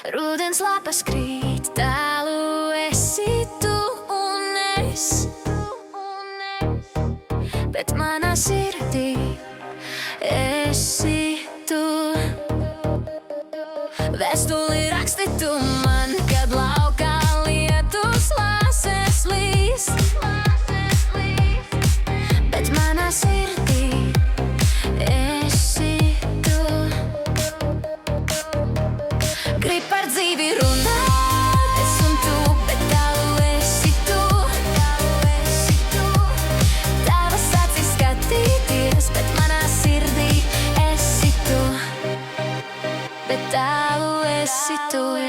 Rudens lapas krīt, tālu esi tu un es, bet manā sirdī esi tu. Vēstuli raksti tu man, kad laukā lietus lāses līs, bet manā sirdī esi tu. Grib par dzīvi runāt, es un tu, bet tālu esi tu. Tavas acis skatīties, bet manā sirdī esi tu, bet tālu esi tu.